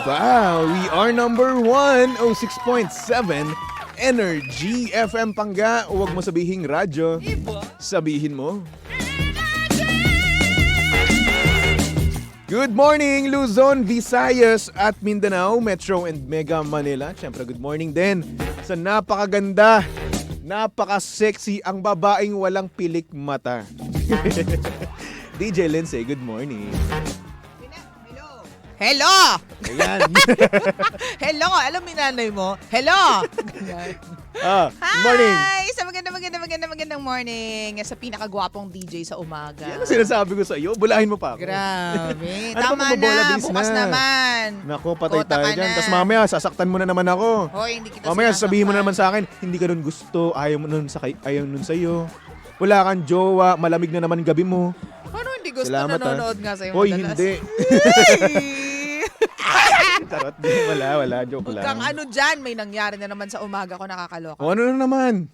ba? We are number 106.7 Energy FM Pangga. Huwag mo sabihing radyo. Sabihin mo. Good morning, Luzon, Visayas at Mindanao, Metro and Mega Manila. Siyempre, good morning din sa napakaganda, napaka-sexy ang babaeng walang pilik mata. DJ Lindsay, good morning. Hello! Ayan. Hello! Alam mo yung nanay mo? Hello! Good morning. Hi! Sa magandang morning. Sa pinakagwapong DJ sa umaga. Yan ang sinasabi ko sa iyo. Bulahin mo pa ako. Grabe. Ano Tama pa magbobola, na. bis Bukas na. naman. Nako, patay Kota tayo ka dyan. na. Tapos mamaya, sasaktan mo na naman ako. Hoy, hindi kita Mamaya, sasabihin mo na naman sinasaktan. sa akin, hindi ka nun gusto, ayaw nun sa'yo. Wala kang jowa, malamig na naman gabi mo. Ano hindi gusto? Salamat, nanonood nga sa'yo Hoy, madalas. hindi. Ay! Charot. Wala. Joke Huwag lang. kang ano dyan. May nangyari na naman sa umaga ko nakakaloka. O, ano na naman?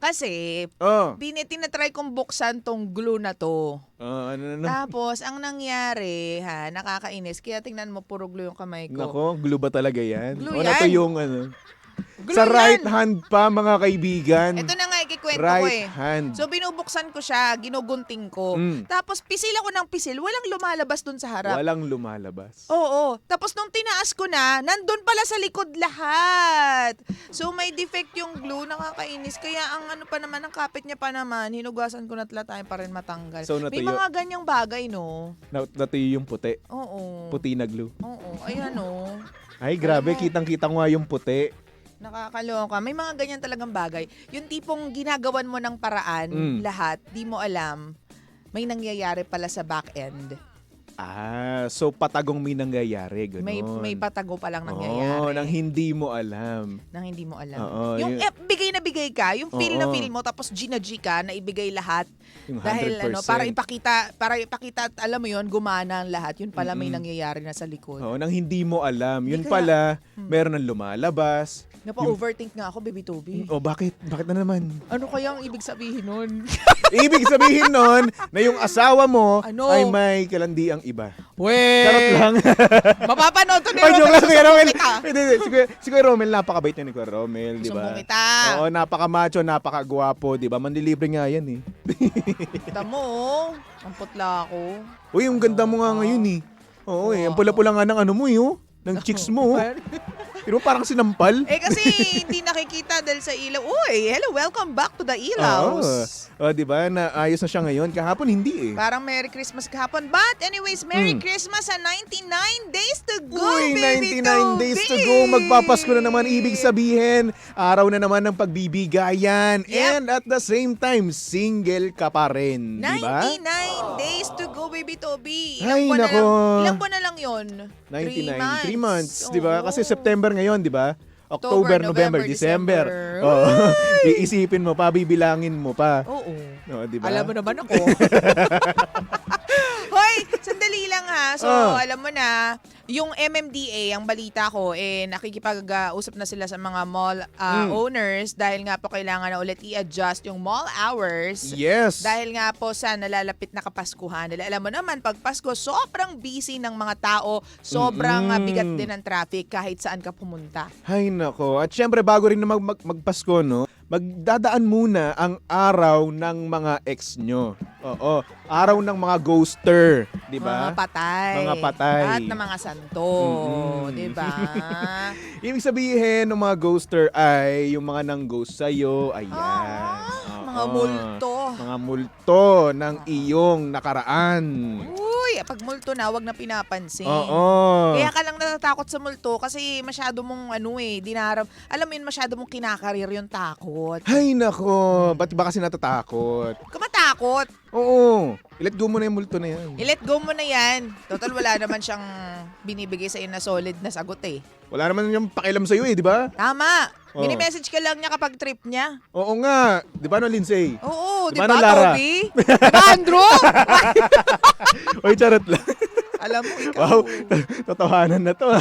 Kasi, Oh. tinatry kong buksan tong glue na to. Ano na? Tapos, ang nangyari, nakakainis. Kaya tingnan mo, puro glue yung kamay ko. Nako, glue ba talaga yan? Glue O, yan. nato yung ano. Glue Sa yan. right hand pa, mga kaibigan. Ito na nga, ikikwento ko Right eh. hand. So, binubuksan ko siya, ginugunting ko. Tapos, pisil ako ng pisil. Walang lumalabas dun sa harap. Walang lumalabas. Oo. Tapos, nung tinaas ko na, nandun pala sa likod lahat. So, may defect yung glue. Nakakainis. Kaya, ang ano pa naman, ang kapit niya pa naman, hinugasan ko na tayo pa rin matanggal. So, May natuyo. mga ganyang bagay, no? Natuyo yung puti. Oo. Puti na glue. Oo. Ayan, no? Ay, grabe. Alam mo. Kitang-kita ko nga yung puti. Nakakaloka. May mga ganyan talagang bagay. Yung tipong ginagawan mo ng paraan, lahat, di mo alam, may nangyayari pala sa back end. So patagong may nangyayari, gano'n. May patago palang nangyayari. nang hindi mo alam. Nang hindi mo alam. Oo, yung bigay na bigay ka, yung feel na feel mo, tapos G ka na ibigay lahat. Yung 100%. Dahil para ipakita, at alam mo yon gumana ang lahat. Yun pala may nangyayari na sa likod. Nang hindi mo alam. Yun Hindi pala, meron ng lumalabas. Napa-overthink nga ako, baby Toby. Bakit? Bakit na naman? Ano kaya ang ibig sabihin nun? Ibig sabihin nun na yung asawa mo Ano? ay may kalandiang iba. Weh! Charot lang. Mapapanood to ni Ay, joke lang, Romel. Kuya Romel. Susumbong kita. Hindi. Si Kuya Romel, napakabait niya ni Kuya Romel, di ba? Sumbong kita. Oo, napakamacho, napakagwapo, di ba? Manlilibre nga yan eh. Kita mo, oh. Ang putla ako. Uy, yung ganda mo nga ngayon eh. Oo eh, ang pula-pula nga ng ano mo eh, oh. Ng chicks mo, oh. Pero parang sinampal. Kasi hindi nakikita dahil sa ilaw. Uy, hello, welcome back to the ilaws. Di ba? Naayos na siya ngayon. Kahapon hindi eh. Parang Merry Christmas kahapon. But anyways, Merry Christmas sa 99 days to go, Uy, baby 99 days to go. Magpapasko na naman. Ibig sabihin, araw na naman ng pagbibigayan. Yep. And at the same time, single ka pa rin. Di ba? 99 days to go, baby Toby. Ay, buwan na nako. lang, ilang buwan na lang yun? 99, 3 months. Di ba? Oo. Kasi September ngayon, di ba? October, November, December. Oo. Iisipin mo pa, bibilangin mo pa. Oo. Di ba? Alam mo naman ako. Hoy, sandali lang ha. So, alam mo na, yung MMDA, ang balita ko, nakikipag-usap na sila sa mga mall owners dahil nga po kailangan na ulit i-adjust yung mall hours. Yes. Dahil nga po sa nalalapit na Kapaskuhan. Dahil alam mo naman, pag Pasko, sobrang busy ng mga tao, sobrang bigat din ang traffic kahit saan ka pumunta. Ay nako. At syempre bago rin na magpasko, no, magdadaan muna ang araw ng mga ex nyo. Oo. Araw ng mga ghoster, di ba? Mga patay. Mga patay. At ng mga santo, di ba? Ibig sabihin ng mga ghoster ay yung mga nang-ghost sa'yo. Ayan. Mga Oo. multo. Mga multo ng iyong nakaraan. Uy, pag multo na, wag na pinapansin. Oo. Kaya ka lang natatakot sa multo kasi masyado mong alam mo yun, masyado mong kinakarir yung takot. Ay nako. Ba't ba kasi natatakot? Kumatakot. Oo. I-let go mo na yung multo na yan. I-let go mo na yan. Total, wala naman siyang binibigay sa'yo na solid na sagot eh. Wala naman yung pakialam sa'yo eh, di ba? Tama. Oh. Mini-message ka lang niya kapag trip niya. Oo nga. Di ba no, Lindsay? Oo, di Diba ba, no, Lara? Toby? Di ba, Andrew? Oy, charot lang. Alam mo, ikaw. Wow, tatawanan na to.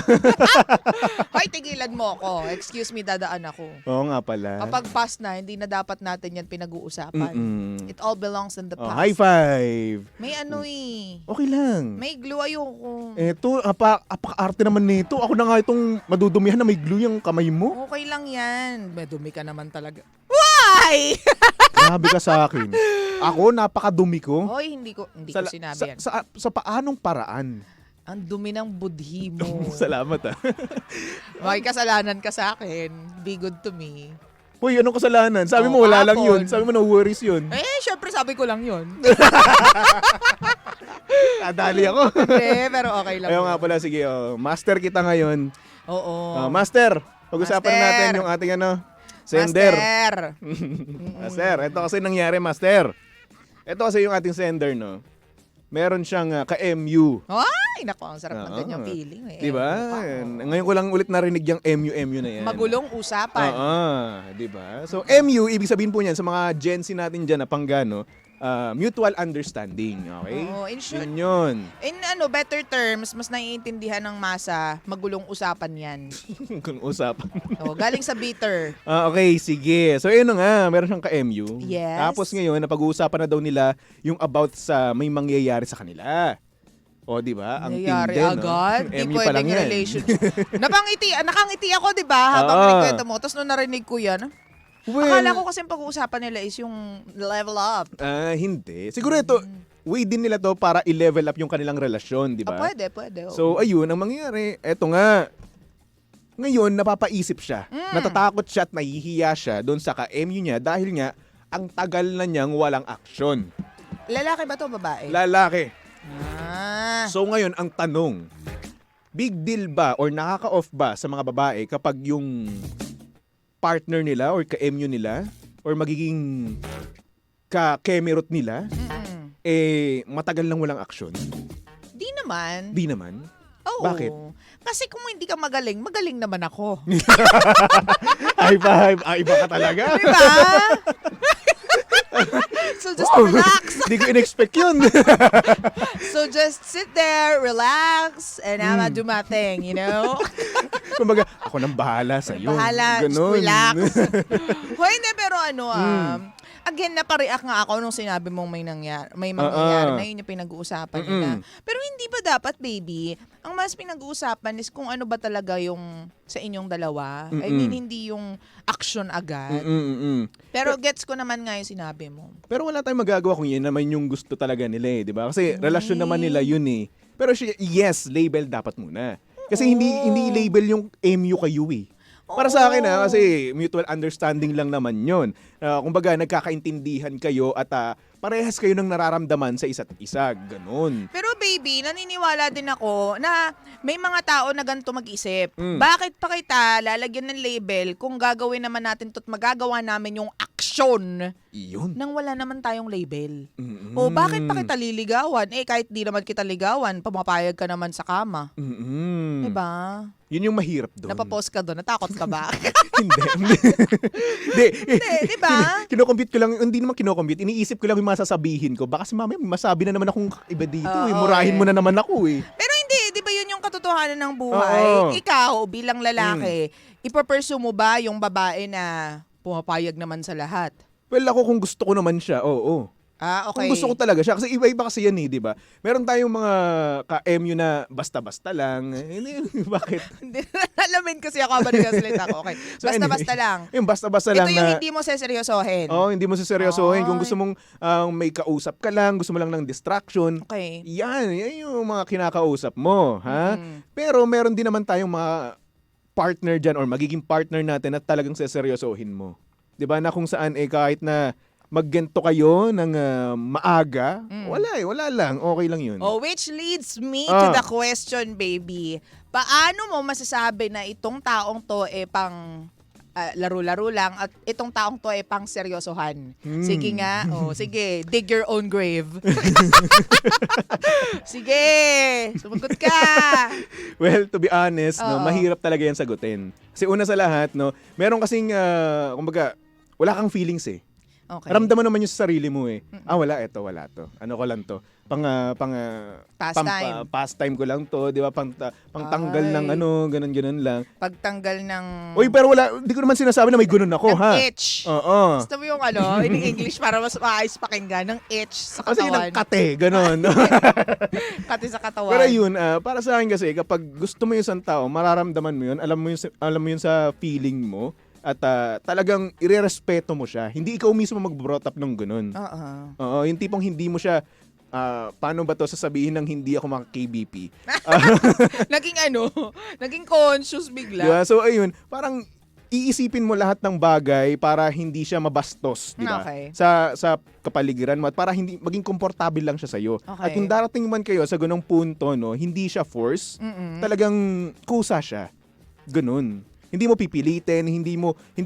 Hoy, tigilan mo ako. Excuse me, dadaan ako. Oo nga pala. Kapag past na, hindi na dapat natin yan pinag-uusapan. Mm-mm. It all belongs in the Oh, past. high five. May ano eh. Okay lang. May glue, ayoko. Eto, apaka-arte naman nito. Ako na nga itong madudumihan na may glue yung kamay mo. Okay lang yan. Madumi ka naman talaga. Why? Grabe ka sa akin. Ako, napakadumi ko. Hoy, hindi ko sinabi yan. Sa paanong paraan? Ang dumi ng budhi mo. Salamat ah. May kasalanan ka sa akin. Be good to me. Uy, anong kasalanan? Sabi Oh, mo wala lang hapon. yun. Sabi mo no worries yun. Syempre sabi ko lang yun. Nadali ako. Hindi, pero okay lang. Ayaw yun. nga pala, sige. Oh. Master kita ngayon. Oo. Master, pag-usapan Master. natin yung ating sender. Master. Master, ito kasi nangyari, Master. Ito kasi yung ating sender, no? Meron siyang ka-MU. Ay, naku, ang sarap ng Oo. ganyang feeling. Eh. Diba? Ngayon ko lang ulit narinig yung MU na yan. Magulong usapan. Diba? So, MU, ibig sabihin po niyan sa mga Gen Z natin dyan na panggano, mutual understanding. Okay? Oo, in short, Yun yun. in better terms, mas naiintindihan ng masa, magulong usapan yan. Kung usapan. Galing sa bitter. Okay, sige. So, yun na nga. Meron siyang ka-MU. Yes. Tapos ngayon, napag-uusapan na daw nila yung about sa may mangyayari sa kanila. O, di ba? Ang Nangyayari tindi, agad. No? Di MU pa lang pwedeng yan. relationship. Nakangiti ako, di ba? Habang Oo. nagkwento mo. Tapos nung narinig ko yan, Well, akala ko kasi pag-uusapan nila is yung level up. hindi. Siguro ito, way din nila to para i-level up yung kanilang relasyon, di ba? Pwede. Oo. So, ayun, ang mangyayari, eto nga, ngayon, napapaisip siya. Natatakot siya at nahihiya siya doon sa ka-MU niya dahil nga, ang tagal na niyang walang aksyon. Lalaki ba to babae? Lalaki. So, So, ngayon, ang tanong, big deal ba or nakaka-off ba sa mga babae kapag yung partner nila or ka-MU nila or magiging ka-kemerot nila, matagal lang walang aksyon? di naman. Di naman. Oo. Bakit? Kasi kung hindi ka magaling naman ako. High five. Iba ka talaga. Di ba? So just relax. Hindi ko in-expect yun. So just sit there, relax, and I'ma do my thing, you know? Kumbaga, ako nang bahala sa'yo. Bahala, just Ganun. relax. Hoy, hindi, pero again, napareact nga ako nung sinabi mong may mangyayari na yun yung pinag-uusapan nila. Pero hindi ba dapat, baby, ang mas pinag-uusapan is kung ano ba talaga yung sa inyong dalawa? I mean, hindi yung action agad. Pero gets ko naman nga yung sinabi mo. Pero wala tayong magagawa kung yun naman yung gusto talaga nila eh, di ba? Kasi relasyon naman nila yun eh. Pero yes, label dapat muna. Kasi hindi label yung MU kayo eh. Para sa akin kasi mutual understanding lang naman yun. Kumbaga, nagkakaintindihan kayo at parehas kayo ng nararamdaman sa isa't isa. Ganun. Pero baby, naniniwala din ako na may mga tao na ganito mag-isip. Bakit pa kita lalagyan ng label kung gagawin naman natin to't magagawa namin yung aksyon Iyon. nang wala naman tayong label? O bakit pa kita liligawan? Kahit di naman kita ligawan, pumapayag ka naman sa kama. Diba? Yun yung mahirap doon. Napapost ka doon, natakot ka ba? Hindi. Di ba? Kinocompute ko lang, hindi naman kinocompute. Iniisip ko lang yung masasabihin ko. Baka si mamaya masabi na naman akong iba dito. Murahin mo na naman ako eh. Pero hindi, di ba yun yung katotohanan ng buhay? Oo. Ikaw, bilang lalaki, ipapursue mo ba yung babae na pumapayag naman sa lahat? Well, ako kung gusto ko naman siya, oo. Okay. Kung gusto ko talaga siya. Kasi iba-iba kasi yan eh, di ba? Meron tayong mga ka-MU na basta-basta lang. Bakit? Alamin kasi ako habang nagsasalita ko. Okay. So Basta-basta lang. Yung basta-basta Ito lang yung na... hindi mo seseryosohin. hindi mo siseryosohin. Kung Ay. gusto mong may kausap ka lang, gusto mo lang ng distraction, Okay. yan yung mga kinakausap mo. Ha? Pero meron din naman tayong mga partner dyan or magiging partner natin at talagang seseryosohin mo. Di ba? Na kung saan kahit na maggento kayo ng maaga, wala lang. Okay lang yun. Which leads me to the question, baby. Paano mo masasabi na itong taong to pang laro-laro lang at itong taong to pang seryosohan? Sige nga. Sige. Dig your own grave. Sige. Sumagot ka. Well, to be honest, Oo. mahirap talaga yan sagutin. Kasi una sa lahat, meron kasing, kumbaga, wala kang feelings eh. Okay. Ramdaman naman yung sa sarili mo eh. Wala to. Ano ko lang to. Pastime ko lang to, 'di ba? Pangtanggal ng Ay. ganun lang. Pagtanggal ng... Uy, pero hindi ko naman sinasabi na may ganun ako, ng ha. itch. Oo. Gusto mo yung in English para mas maayos pakinggan, ng itch sa Kasi katawan. ng kate, ganun. Kati sa katawan. Pero yun, para sa akin kasi, kapag gusto mo yung isang tao, mararamdaman mo yun, alam mo yun sa feeling mo, at talagang irerespeto mo siya. Hindi ikaw mismo mag-brought up ng ganun. Oo. Oo, yung tipong hindi mo siya, paano ba to sasabihin ng hindi ako maka-KBP? Naging conscious bigla. Diba? So ayun, parang iisipin mo lahat ng bagay para hindi siya mabastos, di ba? Okay. Sa kapaligiran mo at para hindi maging komportable lang siya sa iyo. Okay. At kung darating man kayo sa ganung punto, no, hindi siya force, talagang kusa siya. Ganun. Hindi mo pipilitin, hindi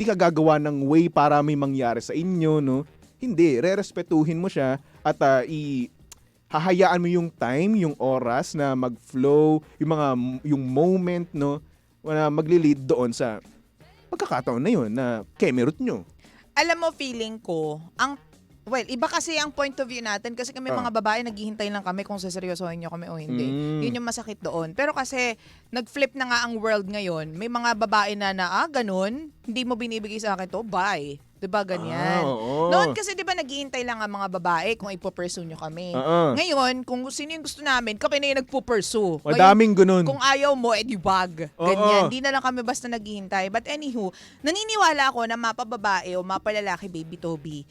ka gagawa ng way para may mangyari sa inyo, no? Hindi, rerespetuhin mo siya at hahayaan mo yung time, yung oras na mag-flow, yung moment, no, na magli-lead doon sa pagkakataon na yun na kemerot nyo. Alam mo, feeling ko, iba kasi ang point of view natin kasi kami mga babae, naghihintay lang kami kung seseryosohin nyo kami o hindi. Yun yung masakit doon. Pero kasi, nag-flip na nga ang world ngayon. May mga babae na ganun, hindi mo binibigay sa akin to, bye. Diba, ganyan? Oo. Noon kasi diba naghihintay lang ang mga babae kung ipo-pursue nyo kami. Ngayon, kung sino yung gusto namin, kami na yung nagpo-pursue. Madaming ganun. Kung ayaw mo, edi wag. Ganyan. Di na lang kami basta naghihintay. But anywho, naniniwala ako na mapababae o mapalalaki, baby Toby,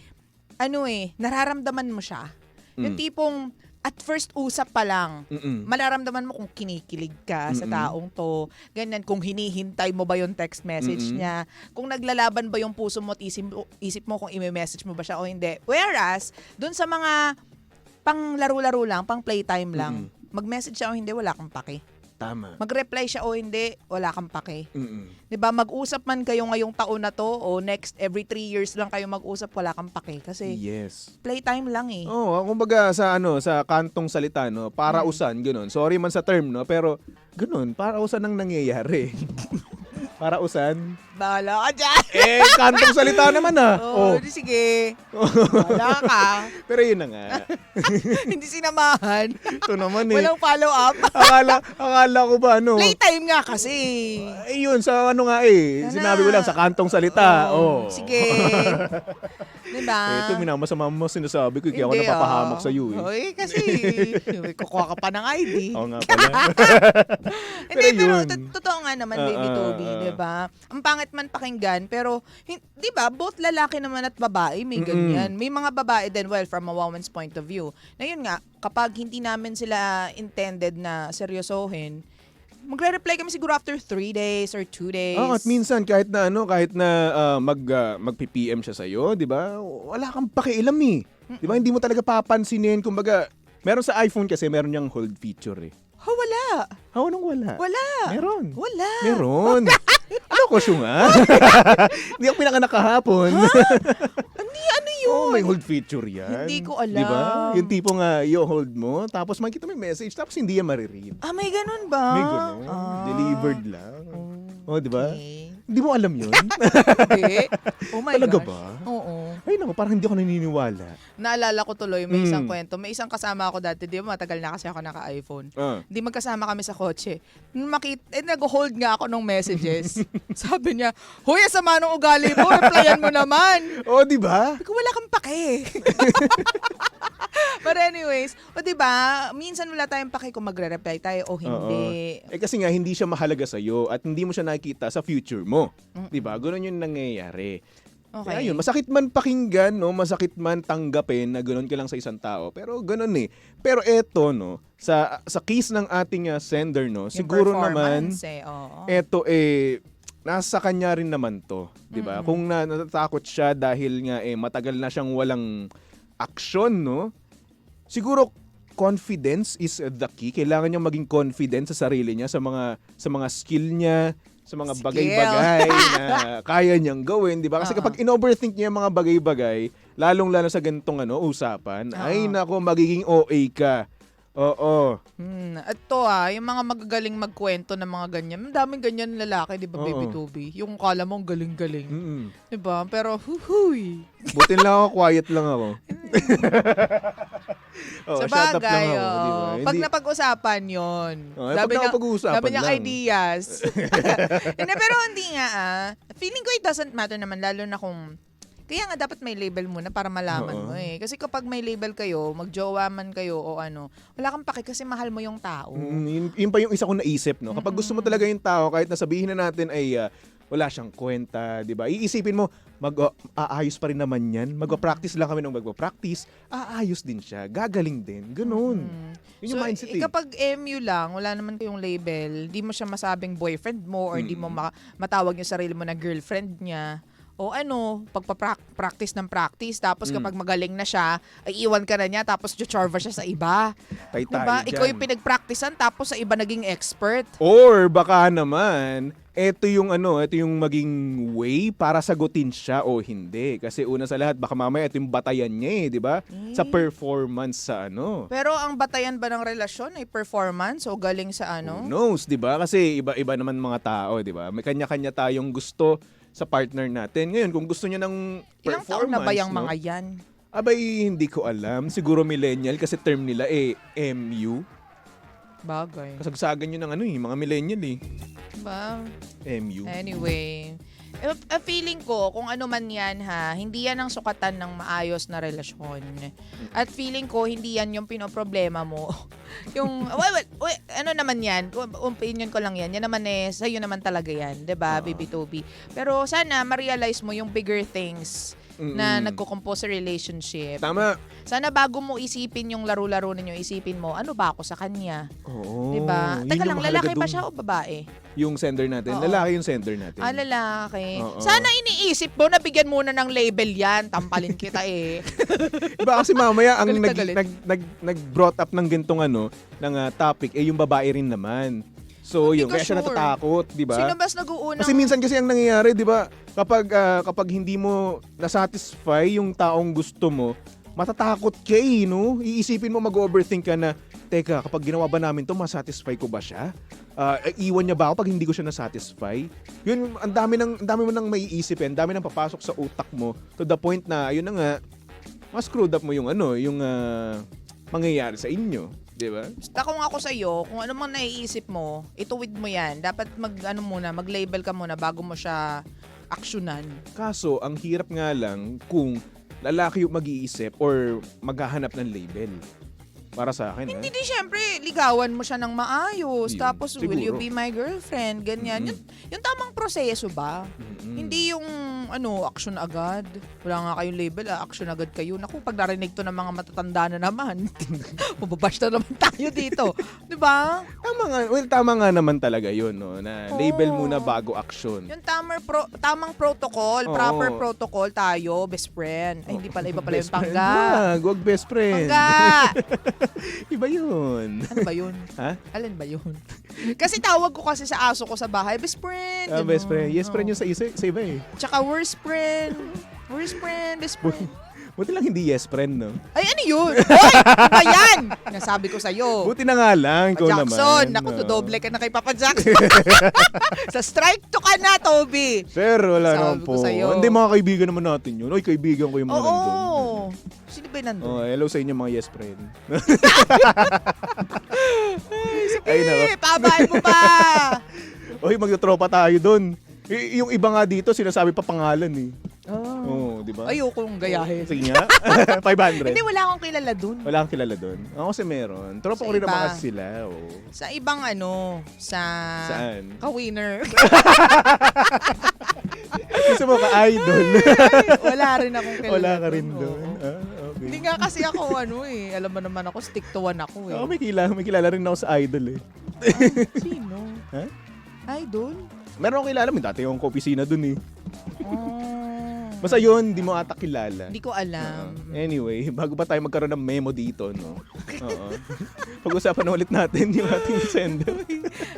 nararamdaman mo siya. Yung tipong, at first usap pa lang, malaramdaman mo kung kinikilig ka sa taong to. Ganyan, kung hinihintay mo ba yung text message niya. Kung naglalaban ba yung puso mo at isip mo kung i-message mo ba siya o hindi. Whereas, dun sa mga pang laro-laro lang, pang playtime lang, mag-message siya o hindi, wala kang pake. Tama. Mag-reply siya o hindi, wala kang pake. 'Di ba? Mag-usap man kayo ngayong taon na to o next every 3 years lang kayo mag-usap, wala kang pake kasi Yes. playtime lang eh. Kumbaga sa kantong salita, no, para usan ganun. Sorry man sa term, no, pero ganun, para usan ang nangyayari. Para usan. Bahala ka dyan. Kantong salita naman Di sige. Bahala ka. Pero yun na nga. Hindi sinamahan. Ito naman eh. Walang follow-up. Akala ko ba Playtime nga kasi. Yun, sa nga eh. Sana. Sinabi ko lang sa kantong salita. Sige. Diba? Ito, minamasama mo sinasabi ko. Kaya ako napapahamak sa iyo eh. Oy, kasi kukuha ka pa ng ID. Oo nga pala. Hindi, pero yun. totoo nga naman, baby Toby, di ba? Ang pangit man pakinggan, pero, di ba, both lalaki naman at babae may ganyan. May mga babae din, well, from a woman's point of view. Na yun nga, kapag hindi namin sila intended na seryosohin, magre-reply kami siguro after 3 days or 2 days. At minsan kahit na mag-PM siya sa iyo, 'di ba? Wala kang pakialam eh. 'Di ba? Hindi mo talaga papansinin, kumbaga, meron sa iPhone kasi meron niyang hold feature eh. Wala. Anong wala? Wala. Meron. Wala. Meron. Ano ko siya nga? Hindi ako pinanganak kahapon. Hindi, ano yun? May hold feature yan. Hindi ko alam. Di ba? Yung tipo nga, i-hold mo, tapos makikita mo yung message, tapos hindi yan mariread. May ganun ba? May ganun. Delivered lang. Di ba? Okay. Hindi mo alam yun? Hindi. Oh my Talaga gosh. ba? Oo. Ay naku, parang hindi ako naniniwala. Naalala ko tuloy, may isang kwento. May isang kasama ako dati, di ba matagal na kasi ako naka-iPhone. Hindi magkasama kami sa kotse. Nag-hold nga ako ng messages. Sabi niya, "Hoy, sama ng ugali mo, replyan mo naman." Di ba? Sabi ko, wala kang pake. But anyways, di ba, minsan wala tayong pake kung magre-reply tayo o hindi. Kasi nga, hindi siya mahalaga sa'yo at hindi mo siya nakikita sa future mo. Di ba? Ganun yung nangyayari. Okay. Kaya yun, masakit man pakinggan, no? Masakit man tanggapin na gano'n ka lang sa isang tao. Pero gano'n eh. Pero eto, no? Sa case ng ating sender, no? Yung Siguro naman, eto nasa kanya rin naman to. Diba? Kung natatakot siya dahil nga matagal na siyang walang aksyon, no? Siguro, confidence is the key. Kailangan niya maging confident sa sarili niya, sa mga skill niya, sa mga bagay-bagay na kaya niyang gawin, di ba? Kasi kapag in-overthink niya yung mga bagay-bagay, lalong-lalo sa ganitong usapan, ay nako, magiging OA ka. Oo. At to yung mga magagaling magkwento ng mga ganyan. Ang daming ganyan lalaki, di ba, Oo. Baby Tubi? Yung kala mo ang galing-galing. Mm. Di ba? Pero, huhuy. Buti lang ako, quiet lang ako. Sa shut up lang bagay, ako, di ba? pag napag-usapan yun. Pag napag-uusapan Sabi niyang lang. ideas. Hindi, pero hindi nga feeling ko it doesn't matter naman, lalo na kung kaya nga dapat may label muna para malaman mo eh. Kasi kapag may label kayo, magjowa man kayo o ano, wala kang paki kasi mahal mo yung tao. Yun pa yung isa kong naisip, no? Kapag gusto mo talaga yung tao, kahit nasabihin na natin ay wala siyang kwenta, di ba? Iisipin mo, aayos pa rin naman yan. Magpa-practice lang kami nung magpa-practice, aayos din siya, gagaling din. Ganun. Yun yung mindset eh. Kapag MU lang, wala naman kayong label, di mo siya masabing boyfriend mo or di mo matawag yung sarili mo na girlfriend niya. O ano, pagpa-practice ng practice, tapos kapag magaling na siya, ay iwan ka na niya, tapos charva siya sa iba. Tay tayo Diba? dyan. Ikaw yung pinag-practicean, tapos sa iba naging expert. Or baka naman, ito yung maging way para sagutin siya o hindi. Kasi una sa lahat, baka mamaya ito yung batayan niya di ba? Sa performance sa Pero ang batayan ba ng relasyon ay performance o galing sa Who knows, di ba? Kasi iba-iba naman mga tao, di ba? May kanya-kanya tayong gusto sa partner natin. Ngayon, kung gusto niya ng Ilang performance, taon na ba yung mga yan? Abay, hindi ko alam. Siguro millennial kasi term nila MU. Bagay. Kasagsagan yun ng mga millennial Diba? MU. Anyway, feeling ko, kung ano man yan hindi yan ang sukatan ng maayos na relasyon. At feeling ko, hindi yan yung pinoproblema mo. Yung, ano naman yan, opinion ko lang yan. Yan naman sa'yo naman talaga yan. 'Di ba, Baby Toby? Pero sana, ma-realize mo yung bigger things na nagko-compose sa relationship. Tama. Sana bago mo isipin yung laro-laro ninyo, isipin mo, ano ba ako sa kanya? Oo. 'Di ba? Yun Teka yung lang, mahalaga lalaki ba dun. siya o babae? Yung sender natin. Oo. Lalaki yung sender natin. Lalaki. Oo. Sana iniisip mo na bigyan muna ng label yan. Tampalin kita eh. Iba kasi mamaya ang Galit na galit. nag-brought up ng gintong ng topic yung babae rin naman. So Hindi yun, ka kaya siya sure. natatakot, di ba? Sino bas nag-uunang... Kasi minsan kasi ang nangyayari, di ba? Kapag hindi mo nasatisfy yung taong gusto mo, matatakot ka no? Iisipin mo, mag-overthink ka na, teka, kapag ginawa ba namin to, masatisfy ko ba siya? Iwan niya ba ako pag hindi ko siya nasatisfy? Yun, ang dami mo nang maiisip ang dami nang papasok sa utak mo to the point na, ayun na nga, mas screwed up mo yung mangyayari sa inyo. Di ba? Basta kung ako sa'yo, kung ano mang naiisip mo, ituwid mo yan. Dapat mag-label ka muna bago mo siya aksyonan. Kaso, ang hirap nga lang kung lalaki yung mag-iisip or maghahanap ng label. Para sa akin, Hindi din syempre, ligawan mo siya ng maayos. Yun, Tapos, will you siguro. be my girlfriend? Ganyan. Yung tamang proseso ba? Hindi yung, action agad. Wala nga kayong label, action agad kayo. Naku, pag narinig to ng mga matatanda na naman, mababash na naman tayo dito. Di ba? Tama nga naman talaga yun, no? Na label Oo. muna bago action. Yung tamang protocol, Oo. proper protocol tayo, best friend. Ay, hindi pala, iba pala yung Best friend. pangga. Wag best friend. Pangga! Iba yun. Ano ba yun? Ha? Alin ba yun? Kasi tawag ko kasi sa aso ko sa bahay, best friend. Best friend. Ganun. Yes, friend yung sa iba eh. Tsaka worst friend. Worst friend, best friend. Buti lang hindi yes friend, no? Ay, ano yun? Hoy! Iba yan! Nasabi ko sa'yo. Buti na nga lang, ikaw naman. Jackson, naku, no? dodoble ka na kay Papa Jackson. Sa strike to ka na, Toby. Sir, wala Sabi naman ko po. sa'yo. Hindi, mga kaibigan naman natin yun. Oy, kaibigan ko yung mga nandun. Oo. Sino ba yung nandun? Oh, hello sa inyo mga yes friend. Ay, nako. Pabahay mo ba? Oy, magtotropa tayo doon. Yung iba nga dito, sinasabi pa pangalan eh. Oh. Oh, di ba? Ayokong gayahin. Sige nga. 500. Hindi, wala akong kilala dun. Wala kang kilala doon. Ako kasi meron. Tropa Sa ko rin iba. naman kasi sila. Oh. Sa ibang sa... Saan? Ka-winner. Gusto mo ka-idol. Wala rin akong kilala. Wala ka rin dun, doon. oo. Okay. Hindi nga kasi ako alam mo naman ako, stick to one ako eh. Ako may kilala rin ako sa idol eh. Sino? Ha? Idol? Meron akong kilala. May dati akong opisina doon eh. Oh. Basta yun, di mo ata kilala. Hindi ko alam. Anyway, bago pa tayo magkaroon ng memo dito, no? Oo. Pag-usapan na ulit natin yung ating sender.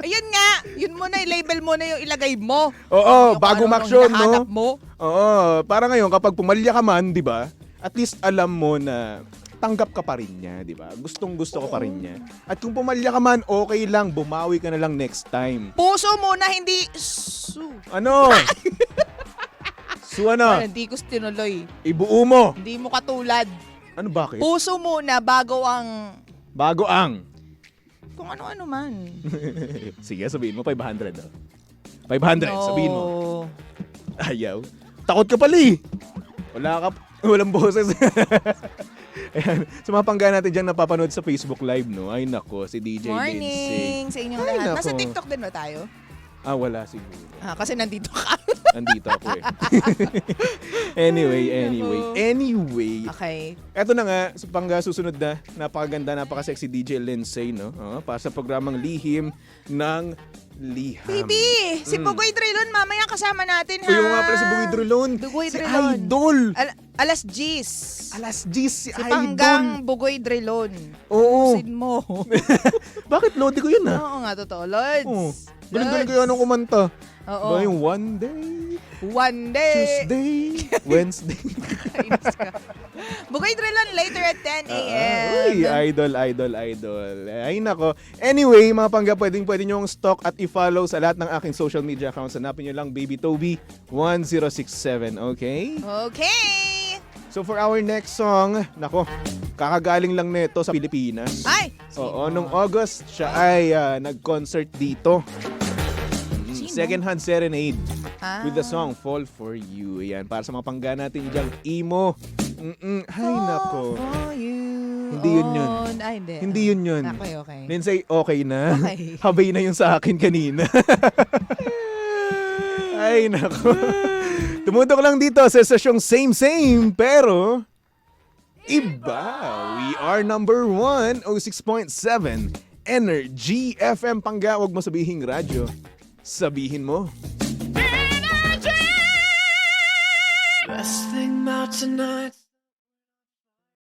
Ayun nga, yun muna, i-label mo na yung ilagay mo. Oo, Yung bago ano-anong maksyon, hinahanap no? mo. Oo, para ngayon, kapag pumalya ka man, di ba? At least alam mo na tanggap ka pa rin niya, di ba? Gustong-gusto ko pa rin niya. At kung pumalya ka man, okay lang, bumawi ka na lang next time. Puso muna, hindi Ano? So ano? Hindi ko tinuloy. Ibuo mo. Hindi mo katulad. Ano bakit? Puso muna bago ang Bago ang. kung ano-ano man. Sige, sabihin mo 500. 500, sabihin mo. Ayaw. Takot ka pala eh. Walang boses. Ayan. Sa mga pangga natin dyan napapanood sa Facebook Live, no? Ay nako, si DJ Lindsay. Morning sa inyong Ay, lahat. nako. Nasa TikTok din ba tayo? Wala siguro. Kasi nandito ka. Nandito ako eh. Anyway. Okay. Eto na nga, sa pangga susunod na, napakaganda, napaka-sexy DJ Lindsay, no? Para sa programang Lihim ng Liham. Baby, si Bugoy Drilon, mamaya kasama natin ha. Uy, yung nga pala si Bugoy Drilon. Bugoy Si Drilon. Idol. Alas G's. Alas 10 si Si Idol. Panggang Bugoy Drilon. Oo. Pusin mo. Bakit lodi ko yun Oo nga, totoo. Lods. Oo. Galing-galing ko yun ang kumanta. Oo. Ba yung one day, One day. Tuesday, Wednesday. Kainis ka. Bugoy Drilon later at 10 a.m. Uy, idol. Ay nako. Anyway, mga pangga, pwede nyo stalk at i-follow sa lahat ng aking social media accounts. Hanapin nyo lang Baby Toby 1067, okay? Okay. So for our next song, nako, kakagaling lang nito sa Pilipinas. Ay! Oo, nung August, siya ay nag-concert dito. Second-hand serenade with the song Fall For You. Ayan, para sa mga pangga natin diyang emo. Ay, nako. For you. Hindi yun yun. Ay, hindi. Hindi yun. Okay. Lindsay, okay na? Okay. Habay na yung sa akin kanina. Ay, nako. Tumutok lang dito sa estasyong same, pero iba. We are number 1, 06.7, Energy FM. Pangga, wag mo sabihing radyo. Sabihin mo. Best thing about tonight.